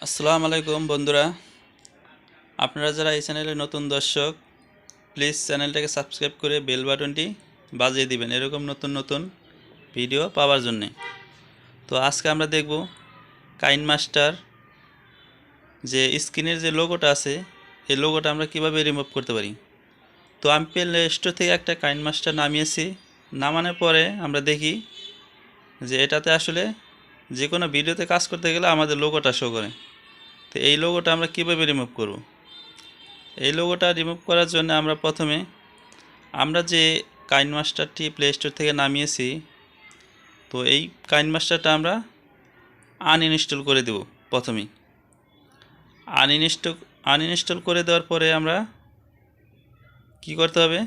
আসসালামু আলাইকুম বন্ধুরা, আপনারা যারা এই চ্যানেলে নতুন দর্শক, প্লিজ চ্যানেলটাকে সাবস্ক্রাইব করে বেল বাটনটি বাজিয়ে দিবেন এরকম নতুন নতুন ভিডিও পাওয়ার জন্য। তো আজকে আমরা দেখব কাইনমাস্টার যে স্ক্রিনের যে লোগোটা আছে, এই লোগোটা আমরা কিভাবে রিমুভ করতে পারি। তো আমি প্লে স্টোর থেকে একটা কাইনমাস্টার নামিয়েছি। নামানোর পরে আমরা দেখি যে এটাতে আসলে যে কোনো ভিডিওতে কাজ করতে গেলে আমাদের লোগোটা শো করে। তো এই লোগোটা আমরা কিভাবে রিমুভ করব। এই লোগোটা রিমুভ করার জন্য আমরা প্রথমে আমরা যে কাইনমাস্টারটি প্লে স্টোর থেকে নামিয়েছি, তো এই কাইনমাস্টারটা আমরা আনইনস্টল করে দেব। প্রথমেই আনইনস্টল করে দেওয়ার পরে আমরা কি করতে হবে,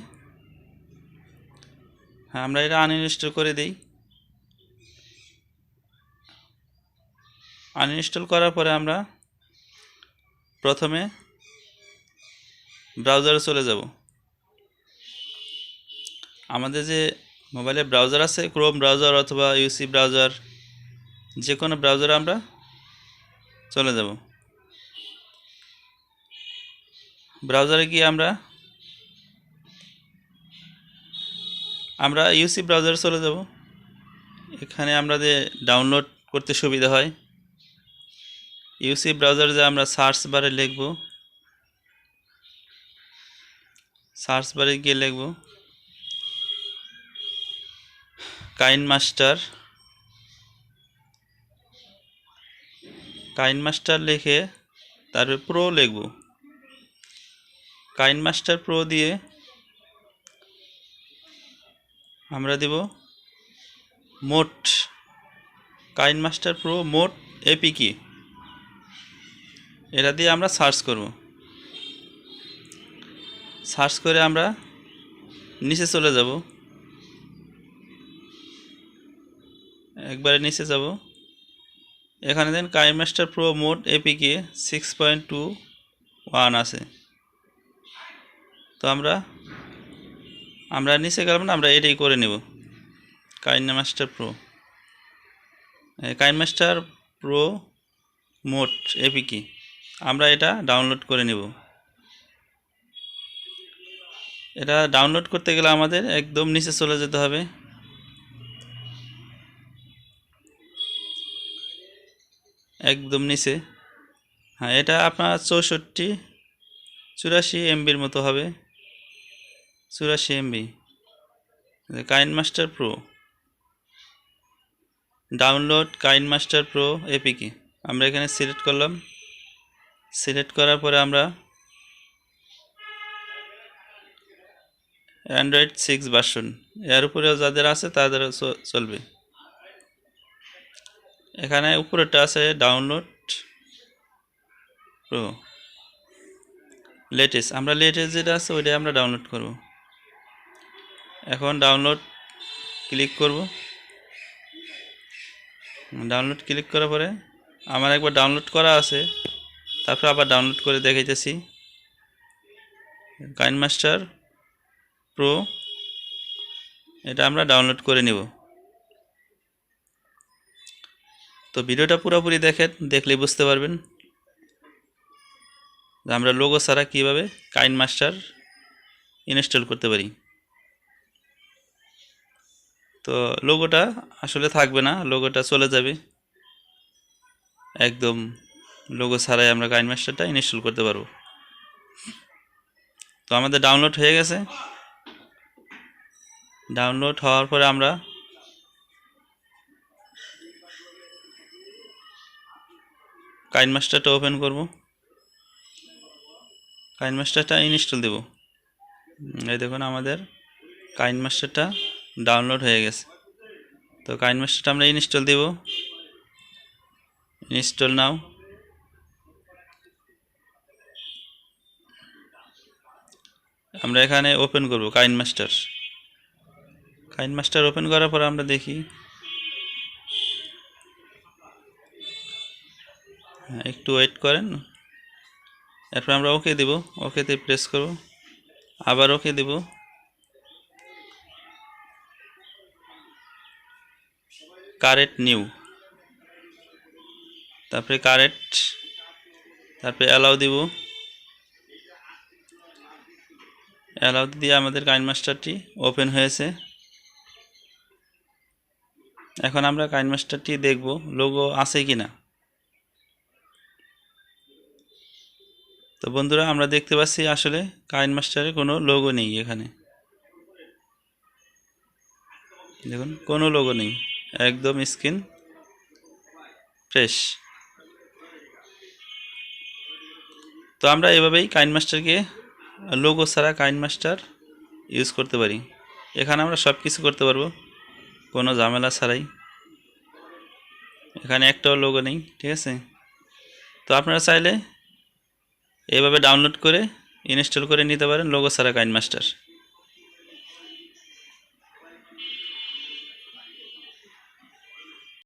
আমরা এটা আনইনস্টল করে দিই। আনইনস্টল করার পরে আমরা প্রথমে ব্রাউজারে চলে যাব। আমাদের যে মোবাইলে ব্রাউজার আছে, ক্রোম ব্রাউজার অথবা ইউসি ব্রাউজার, যে কোনো ব্রাউজারে আমরা চলে যাব। ব্রাউজারে গিয়ে আমরা ইউসি ব্রাউজারে চলে যাব। এখানে আমরা যে ডাউনলোড করতে সুবিধা হয়, ইউসি ব্রাউজারে যে আমরা সার্চ বারে লিখব, সার্চ বারে গিয়ে লিখব কাইনমাস্টার লিখে তারপরে প্রো লিখব। কাইনমাস্টার প্রো দিয়ে আমরা দেব মোট কাইনমাস্টার প্রো মোট এপিকে, এটা দিয়ে আমরা সার্চ করব। সার্চ করে আমরা নিচে চলে যাব, একবারে নিচে যাব। এখানে দেন কাইনমাস্টার প্রো মোড এপিকে 6.21 আছে। তো আমরা নিচে গেলাম না, আমরা এটাই করে নেব। কাইনমাস্টার প্রো মোড এপিকে আমরা এটা ডাউনলোড করে নেব। এটা ডাউনলোড করতে গেলে আমাদের একদম নিচে চলে যেতে হবে। একদম নিচে, হ্যাঁ, এটা আপনার 84 এমবির মতো হবে। 84 MB KineMaster pro download KineMaster pro APK আমরা এখানে সিলেক্ট করলাম। সিলেক্ট করার পরে আমরা অ্যান্ড্রয়েড 6 ভার্সন এর উপরেও যাদের আছে তাদের চলবে। এখানে উপরেটা আছে ডাউনলোড প্রো লেটেস্ট, আমরা লেটেস্ট যেটা আছে ওইটাই আমরা ডাউনলোড করব। এখন ডাউনলোড ক্লিক করব। ডাউনলোড ক্লিক করার পরে আমার একবার ডাউনলোড করা আছে, তারপর আবার ডাউনলোড করে দেখাইতেছি। কাইনমাস্টার প্রো এটা আমরা ডাউনলোড করে নিব। তো ভিডিওটা পুরোপুরি দেখেন, দেখলেই বুঝতে পারবেন যে আমরা লোগো ছাড়া কীভাবে কাইনমাস্টার ইনস্টল করতে পারি। তো লোগোটা আসলে থাকবে না, লোগোটা চলে যাবে। একদম লোগো ছাড়াই আমরা কাইনমাস্টারটা ইনস্টল করতে পারবো। তো আমাদের ডাউনলোড হয়ে গেছে। ডাউনলোড হওয়ার পরে আমরা কাইনমাস্টারটা ওপেন করব। কাইনমাস্টারটা ইনস্টল দেব। এই দেখুন আমাদের কাইনমাস্টারটা ডাউনলোড হয়ে গেছে। তো কাইনমাস্টারটা আমরা ইনস্টল দেব। ইনস্টল নাও। আমরা এখানে ওপেন করব কাইনমাস্টার ওপেন করার পর আমরা দেখি, একটু ওয়েট করেন। এরপর আমরা ওকে দেব, ওকেতে প্রেস করব, আবার ওকে দেব। কারেন্ট নিউ, তারপরে কারেন্ট তারপরে অ্যালাউ দিব। অ্যালাউ দিয়ে আমাদের কাইনমাস্টারটি ওপেন হয়েছে। এখন আমরা কাইনমাস্টারটি দেখব লোগো আছে কিনা। তো বন্ধুরা, আমরা দেখতে পাচ্ছি আসলে কাইনমাস্টারের কোনো লোগো নেই। এখানে দেখুন কোনো লোগো নেই, একদম স্ক্রিন ফ্রেশ। তো আমরা এভাবেই কাইনমাস্টারকে লোগো ছাড়া কাইনমাস্টার ইউজ করতে পারি। এখানে আমরা সব কিছু করতে পারবো কোনো ঝামেলা ছাড়াই। এখানে একটাও লোগো নেই, ঠিক আছে। তো আপনারা চাইলে এভাবে ডাউনলোড করে ইনস্টল করে নিতে পারেন লোগো ছাড়া কাইনমাস্টার।